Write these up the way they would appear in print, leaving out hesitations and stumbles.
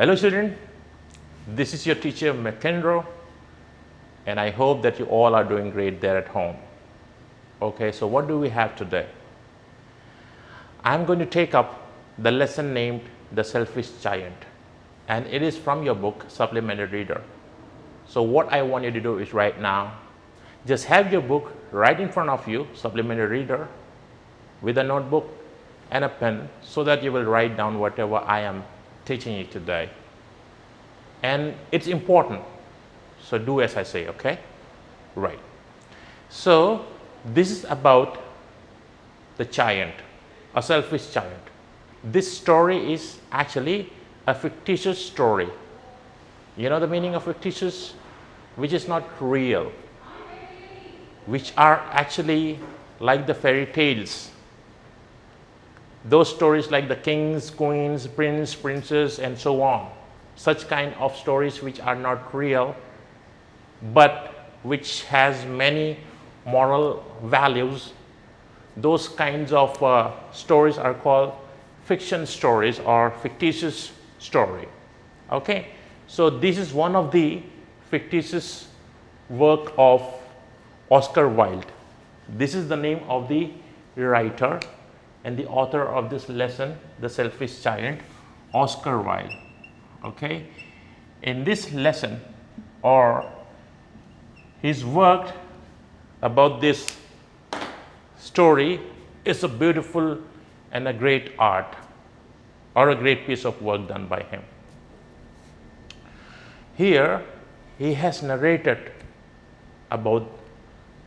Hello children, this is your teacher Mackenroe, and I hope that you all are doing great there at home. Okay, so what do we have today? I'm going to take up the lesson named The Selfish Giant, and it is from your book Supplementary Reader. So what I want you to do is right now, just have your book right in front of you, Supplementary Reader, with a notebook and a pen so that you will write down whatever I am teaching you today. And it's important, so do as I say, okay? Right. So this is about the giant, a selfish giant. This story is actually a fictitious story. You know the meaning of fictitious? Which is not real, which are actually like the fairy tales. Those stories like the kings, queens, prince, princess, and so on. Such kind of stories which are not real, but which has many moral values. Those kinds of stories are called fiction stories or fictitious story. Okay, so this is one of the fictitious work of Oscar Wilde. This is the name of the writer and the author of this lesson, The Selfish Giant, Oscar Wilde. Okay, in this lesson, or his work about this story is a beautiful and a great art, or a great piece of work done by him. Here he has narrated about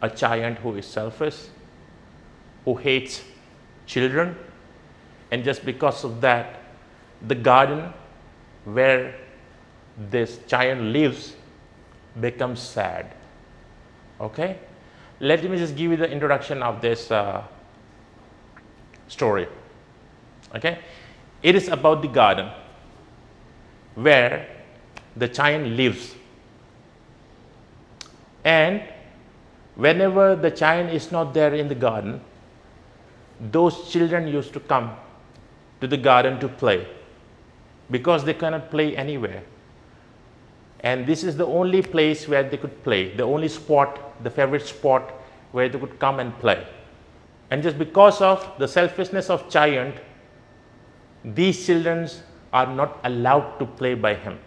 a giant who is selfish, who hates children, and just because of that, the garden where this giant lives becomes sad. Okay, let me just give you the introduction of this story. Okay, it is about the garden where the giant lives, and whenever the giant is not there in the garden, those children used to come to the garden to play, because they cannot play anywhere, and this is the only place where they could play, the only spot, the favorite spot where they could come and play. And just because of the selfishness of giant, these children are not allowed to play by him.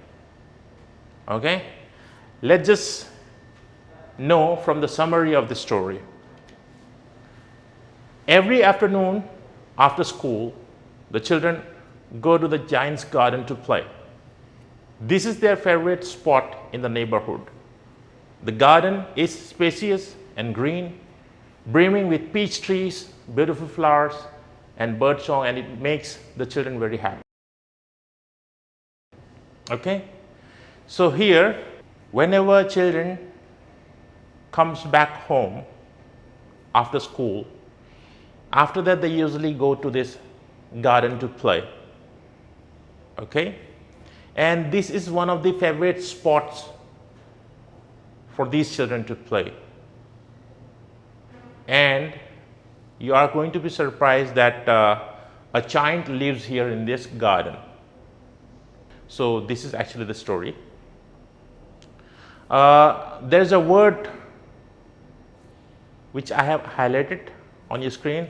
Okay, let's just know from the summary of the story. Every afternoon after school, the children go to the giant's garden to play. This is their favorite spot in the neighborhood. The garden is spacious and green, brimming with peach trees, beautiful flowers, and bird song, and it makes the children very happy. Okay, so here, whenever children comes back home after school, after that they usually go to this garden to play. Okay, and this is one of the favorite spots for these children to play. And you are going to be surprised that a giant lives here in this garden. So this is actually the story. There's a word which I have highlighted on your screen,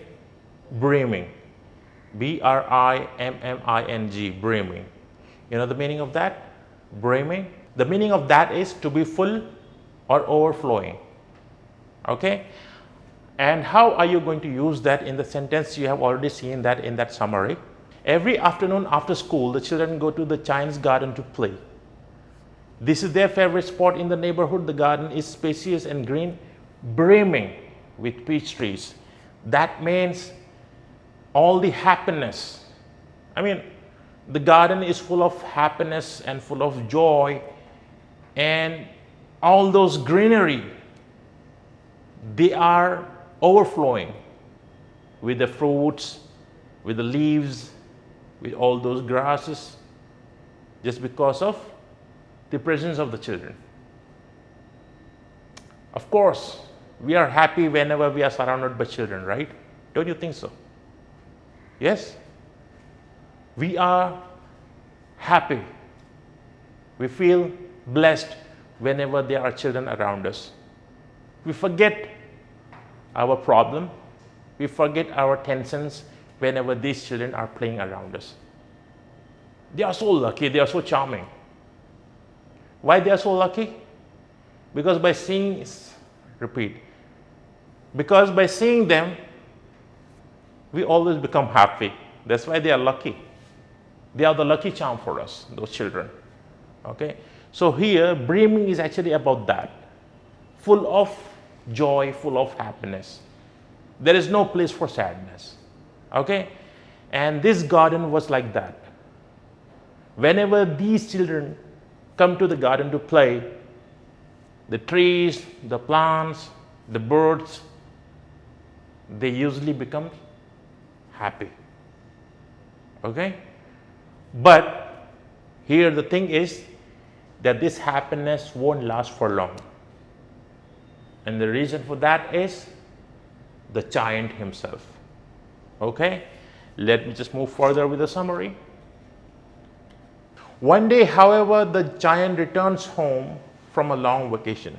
brimming. B-R-I-M-M-I-N-G, brimming. You know the meaning of that? Brimming. The meaning of that is to be full or overflowing. Okay? And how are you going to use that in the sentence? You have already seen that in that summary. Every afternoon after school, the children go to the giant's garden to play. This is their favorite spot in the neighborhood. The garden is spacious and green, brimming with peach trees. That means all the happiness. I mean, the garden is full of happiness and full of joy, and all those greenery, they are overflowing with the fruits, with the leaves, with all those grasses, just because of the presence of the children. Of course, we are happy whenever we are surrounded by children, right? Don't you think so? Yes? We are happy We feel blessed whenever there are children around us. We forget our problem. We forget our tensions whenever these children are playing around us. They are so lucky. They are so charming. Why they are so lucky? Because by seeing, repeat, because by seeing them, we always become happy. That's why they are lucky. They are the lucky charm for us, those children. Okay? So here, brimming is actually about that. Full of joy, full of happiness. There is no place for sadness. Okay? And this garden was like that. Whenever these children come to the garden to play, the trees, the plants, the birds, they usually become happy. Okay? But here the thing is that this happiness won't last for long. And the reason for that is the giant himself. Okay? Let me just move further with the summary. One day, however, the giant returns home from a long vacation.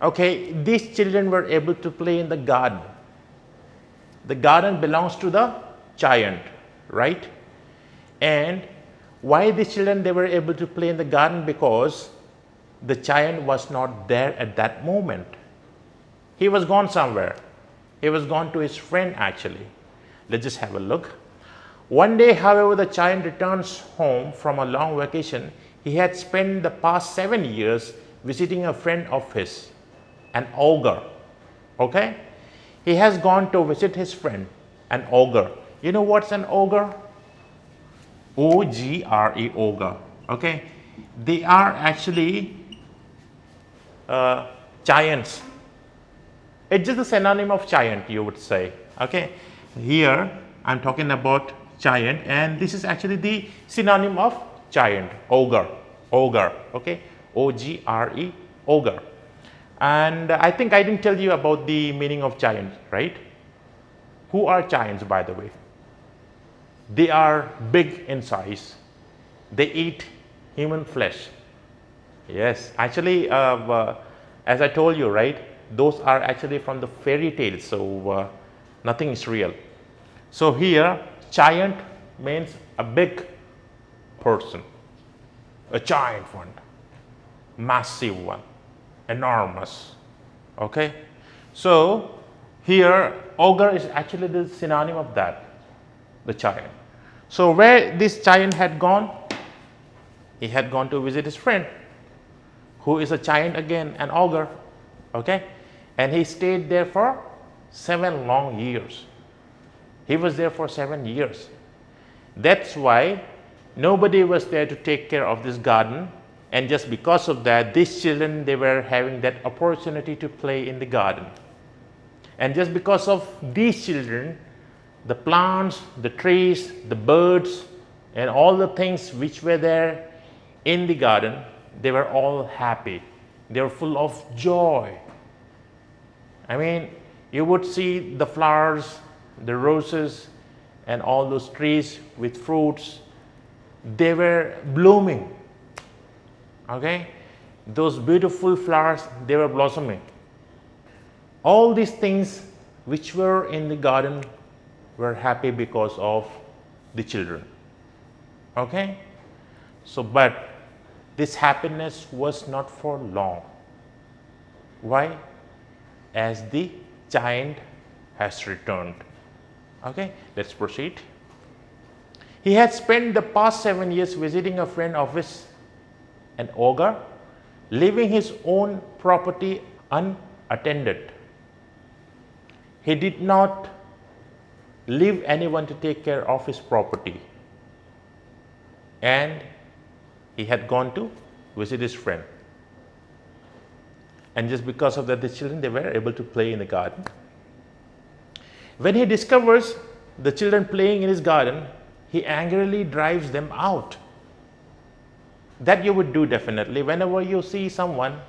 Okay, these children were able to play in the garden. The garden belongs to the giant, right? And why these children they were able to play in the garden? Because the giant was not there at that moment. He was gone somewhere. He was gone to his friend actually. Let's just have a look. One day, however, the giant returns home from a long vacation. He had spent the past 7 years visiting a friend of his, an ogre. Okay? He has gone to visit his friend, an ogre. You know what's an ogre? O-G-R-E, ogre. Okay? They are actually giants. It's just a synonym of giant, you would say. Okay? Here, I'm talking about giant, and this is actually the synonym of giant, ogre. Ogre. Okay? O-G-R-E, ogre. And I think I didn't tell you about the meaning of giant, right? Who are giants, by the way? They are big in size. They eat human flesh. Yes, actually, as I told you, right? Those are actually from the fairy tales, so nothing is real. So here, giant means a big person, a giant one, massive one, enormous. Okay? So here, ogre is actually the synonym of that, the giant. So where this giant had gone? He had gone to visit his friend, who is a giant again, an ogre. Okay? And he stayed there for 7 long years. He was there for 7 years. That's why nobody was there to take care of this garden. And just because of that, these children, they were having that opportunity to play in the garden. And just because of these children, the plants, the trees, the birds, and all the things which were there in the garden, they were all happy. They were full of joy. I mean, you would see the flowers, the roses, and all those trees with fruits. They were blooming. Okay? Those beautiful flowers, they were blossoming. All these things which were in the garden were happy because of the children. Okay? So, but this happiness was not for long. Why? As the giant has returned. Okay, let's proceed. He had spent the past 7 years visiting a friend of his, an ogre, leaving his own property unattended. He did not leave anyone to take care of his property, and he had gone to visit his friend. And just because of that, the children, they were able to play in the garden. When he discovers the children playing in his garden, he angrily drives them out. That you would do definitely. Whenever you see someone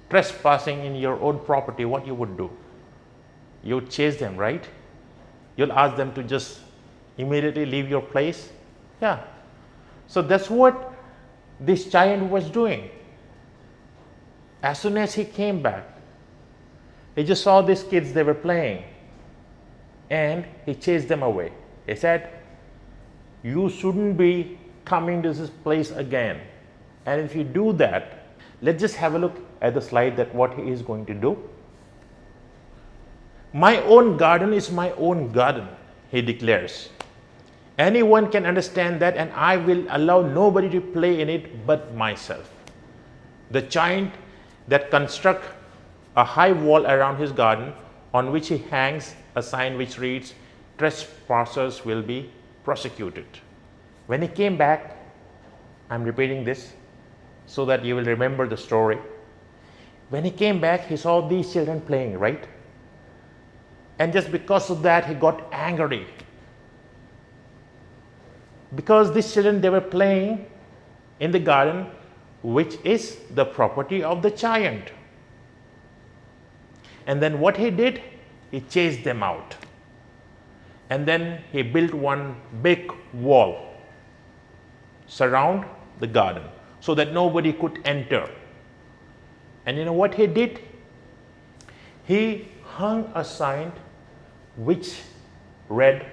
trespassing in your own property, what you would do? You would chase them, right? You'll ask them to just immediately leave your place. Yeah. So that's what this giant was doing. As soon as he came back, he just saw these kids, they were playing, and he chased them away. He said, you shouldn't be coming to this place again. And if you do that, let's just have a look at the slide that what he is going to do. My own garden is my own garden, he declares. Anyone can understand that, and I will allow nobody to play in it but myself. The giant that constructs a high wall around his garden, on which he hangs a sign which reads, "Trespassers will be prosecuted." When he came back, I'm repeating this so that you will remember the story. When he came back, he saw these children playing, right? And just because of that, he got angry. Because these children, they were playing in the garden, which is the property of the giant. And then what he did, he chased them out. And then he built one big wall surround the garden so that nobody could enter. And you know what he did? He hung a sign which read,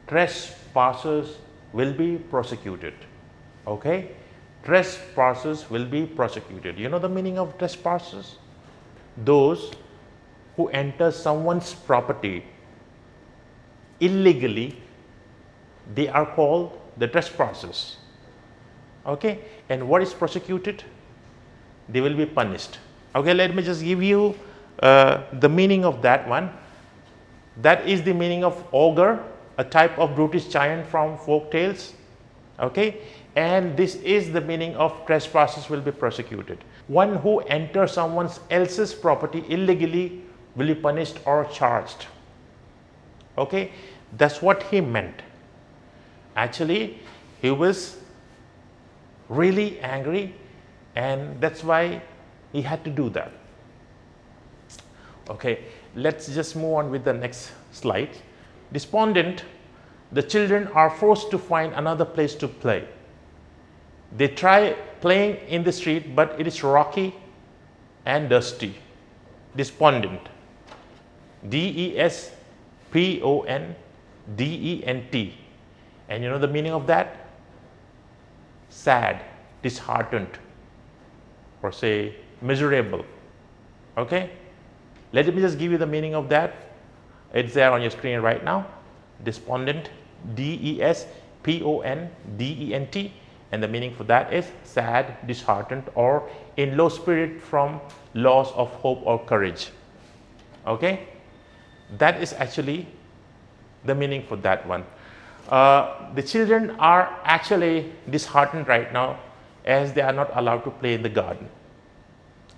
"Trespassers will be prosecuted." Okay? Trespassers will be prosecuted. You know the meaning of trespassers? Those who enter someone's property illegally, they are called the trespassers. Okay? And what is prosecuted? They will be punished. Okay, let me just give you the meaning of that one. That is the meaning of ogre, a type of brutish giant from folk tales. Okay? And this is the meaning of trespassers will be prosecuted. One who enters someone else's property illegally will be punished or charged. Okay? That's what he meant. Actually, he was really angry, and that's why he had to do that. Okay, let's just move on with the next slide. Despondent, the children are forced to find another place to play. They try playing in the street, but it is rocky and dusty. Despondent, D-E-S-P-O-N-D-E-N-T. And you know the meaning of that? Sad, disheartened, or say miserable. Okay? Let me just give you the meaning of that. It's there on your screen right now. Despondent, D-E-S-P-O-N-D-E-N-T. And the meaning for that is sad, disheartened, or in low spirit from loss of hope or courage. Okay? That is actually the meaning for that one. The children are actually disheartened right now as they are not allowed to play in the garden.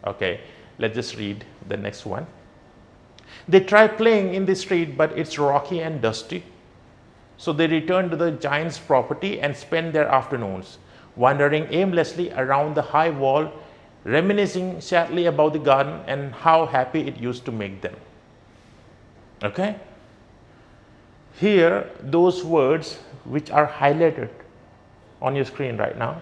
Okay, let's just read the next one. They try playing in the street, but it's rocky and dusty. So they return to the giant's property and spend their afternoons wandering aimlessly around the high wall, reminiscing sadly about the garden and how happy it used to make them. Okay? Here, those words which are highlighted on your screen right now,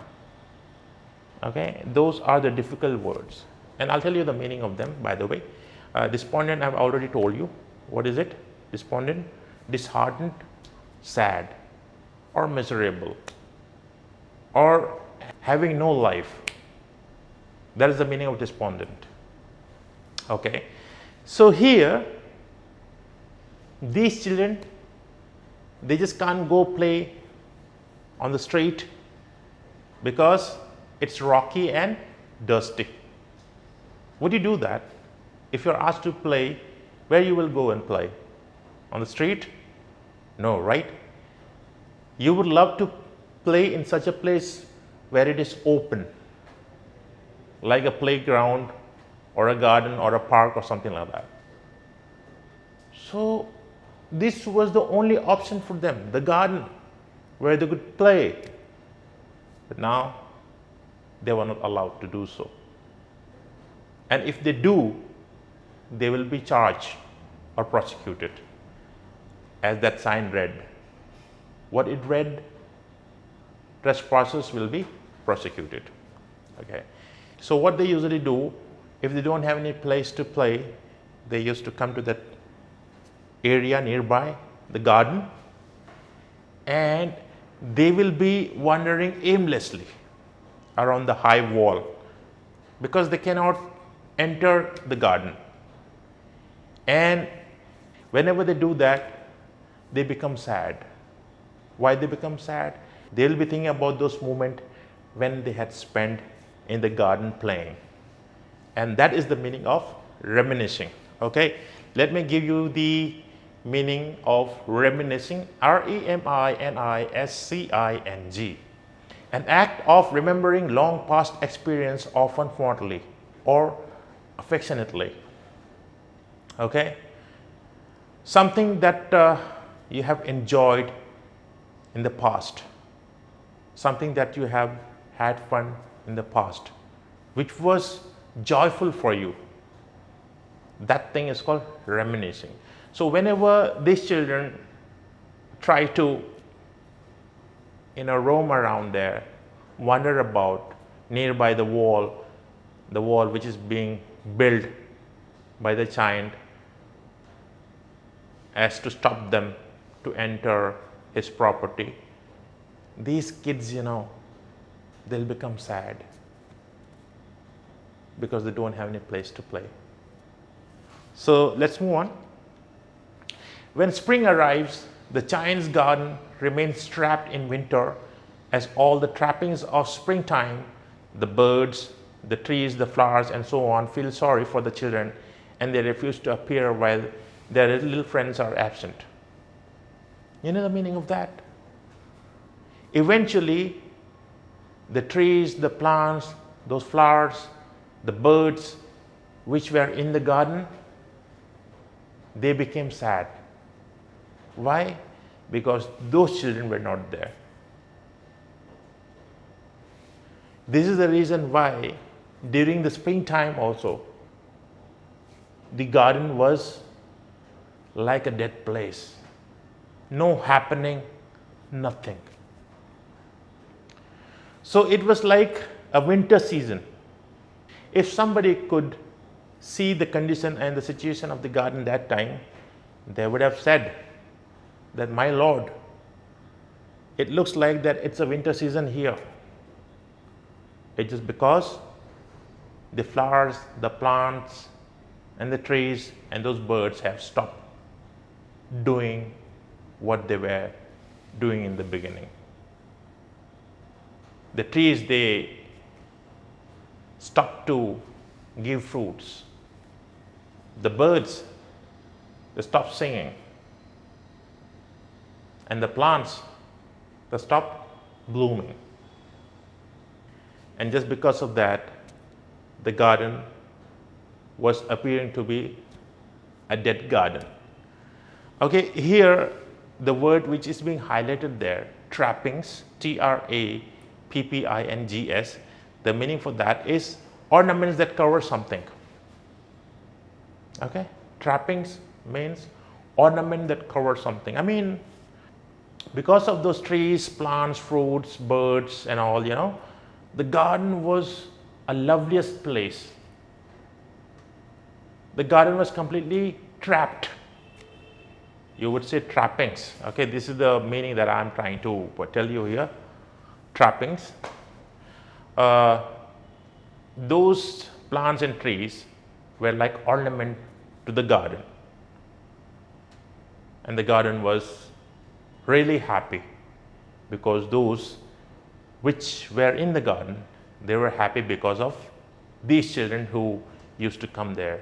okay, those are the difficult words. And I'll tell you the meaning of them, by the way. Despondent, I've already told you. What is it? Despondent, disheartened, sad, or miserable, or having no life. That is the meaning of despondent. Okay. So here, these children, they just can't go play on the street because it's rocky and dusty. Would you do that? If you're asked to play, where you will go and play? On the street? No, right? You would love to play in such a place where it is open, like a playground or a garden or a park or something like that. So this was the only option for them, the garden, where they could play. But now they were not allowed to do so. And if they do, they will be charged or prosecuted. As that sign read. What it read? Trespassers will be prosecuted. Okay. So what they usually do, if they don't have any place to play, they used to come to that area nearby, the garden, and they will be wandering aimlessly around the high wall because they cannot enter the garden. And whenever they do that, they become sad. Why they become sad? They'll be thinking about those moments when they had spent in the garden playing. And that is the meaning of reminiscing. Okay, let me give you the meaning of reminiscing. R-E-M-I-N-I-S-C-I-N-G. An act of remembering long past experience, often fondly or affectionately. Okay, something that you have enjoyed in the past, something that you have had fun in the past, which was joyful for you. That thing is called reminiscing. So whenever these children try to roam around there, wander about nearby the wall which is being built by the giant as to stop them to enter his property, these kids, they'll become sad because they don't have any place to play. So let's move on. When spring arrives, the giant's garden remains trapped in winter, as all the trappings of springtime, the birds, the trees, the flowers, and so on, feel sorry for the children, and they refuse to appear while their little friends are absent. You know the meaning of that? Eventually, the trees, the plants, those flowers, the birds which were in the garden, they became sad. Why? Because those children were not there. This is the reason why during the springtime also, the garden was like a dead place. No happening, nothing. So it was like a winter season. If somebody could see the condition and the situation of the garden that time, they would have said that, my Lord, it looks like that it's a winter season here. It is because the flowers, the plants, and the trees and those birds have stopped doing what they were doing in the beginning. The trees, they stopped to give fruits. The birds, they stopped singing. And the plants, they stopped blooming. And just because of that, the garden was appearing to be a dead garden. Okay, here the word which is being highlighted there, trappings, T-R-A-P-P-I-N-G-S, the meaning for that is ornaments that cover something. Okay, trappings means ornament that covers something. I mean, because of those trees, plants, fruits, birds and all, the garden was a loveliest place. The garden was completely trapped. You would say trappings. Okay, this is the meaning that I'm trying to tell you here. Trappings. Those plants and trees were like ornament to the garden. And the garden was really happy because those which were in the garden, they were happy because of these children who used to come there.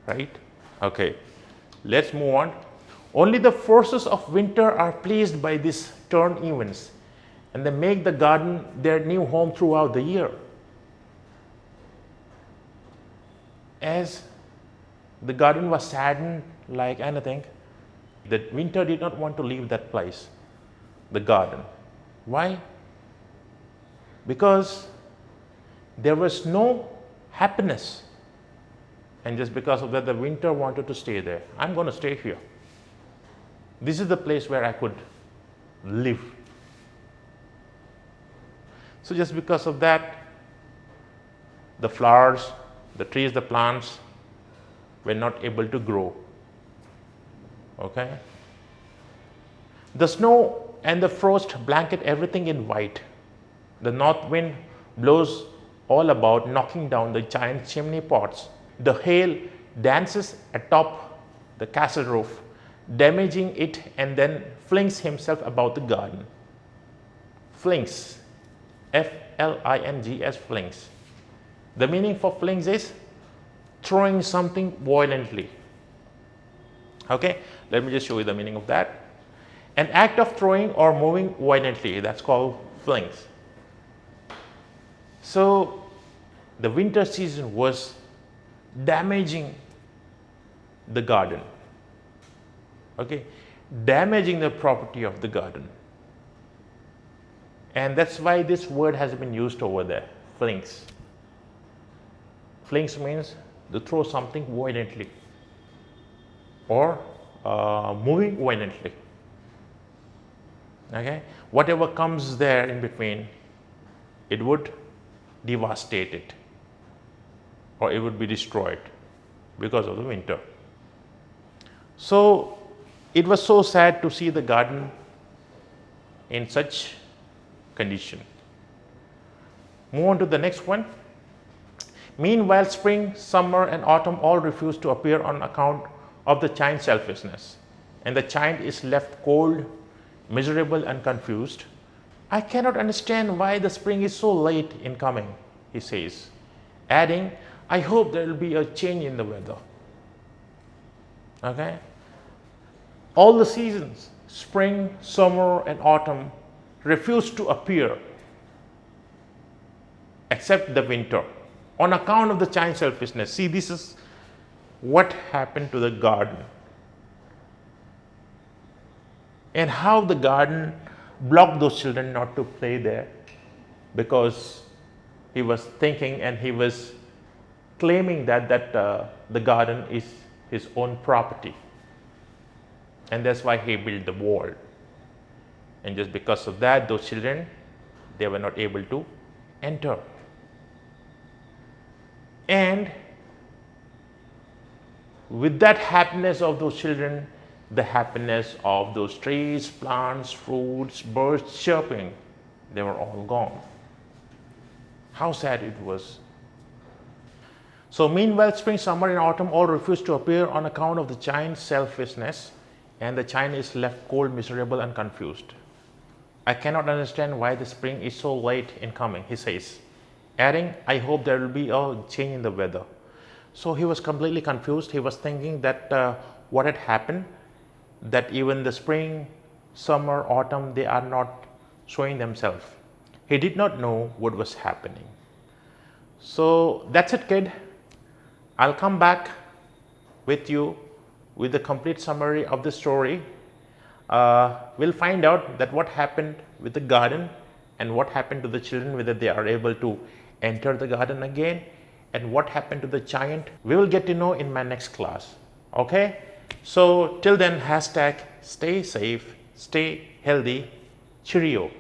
Right? Okay, let's move on. Only the forces of winter are pleased by these turn events, and they make the garden their new home throughout the year. As the garden was saddened like anything, the winter did not want to leave that place, the garden. Why? Because there was no happiness. And just because of that, the winter wanted to stay there. I'm going to stay here. This is the place where I could live. So just because of that, the flowers, the trees, the plants were not able to grow. Okay? The snow and the frost blanket everything in white. The north wind blows all about, knocking down the giant chimney pots. The hail dances atop the castle roof, damaging it, and then flings himself about the garden. Flings. F-L-I-N-G-S, flings. The meaning for flings is throwing something violently. Okay, let me just show you the meaning of that. An act of throwing or moving violently, that's called flings. So the winter season was damaging the garden. Okay, damaging the property of the garden. And that's why this word has been used over there, flings. Flings means to throw something violently or moving violently. Okay, whatever comes there in between, it would devastate it, or it would be destroyed because of the winter. So it was so sad to see the garden in such condition. Move on to the next one. Meanwhile, spring, summer, and autumn all refuse to appear on account of the giant's selfishness, and the giant is left cold, miserable, and confused. I cannot understand why the spring is so late in coming, he says, adding, I hope there will be a change in the weather. Okay? All the seasons, spring, summer, and autumn, refuse to appear except the winter on account of the giant's selfishness. See, this is what happened to the garden, and how the garden blocked those children not to play there, because he was thinking and he was claiming that the garden is his own property, and that's why he built the wall. And just because of that, those children, they were not able to enter. And with that happiness of those children, the happiness of those trees, plants, fruits, birds chirping, they were all gone. How sad it was. So meanwhile, spring, summer, and autumn all refused to appear on account of the giant's selfishness, and the giant is left cold, miserable, and confused. I cannot understand why the spring is so late in coming, he says, adding, I hope there will be a change in the weather. So he was completely confused. He was thinking that what had happened, that even the spring, summer, autumn, they are not showing themselves. He did not know what was happening. So that's it, kid. I'll come back with you with the complete summary of the story. We'll find out that what happened with the garden and what happened to the children, whether they are able to enter the garden again, and what happened to the giant. We will get to know in my next class. Okay? So till then, hashtag stay safe, stay healthy, cheerio.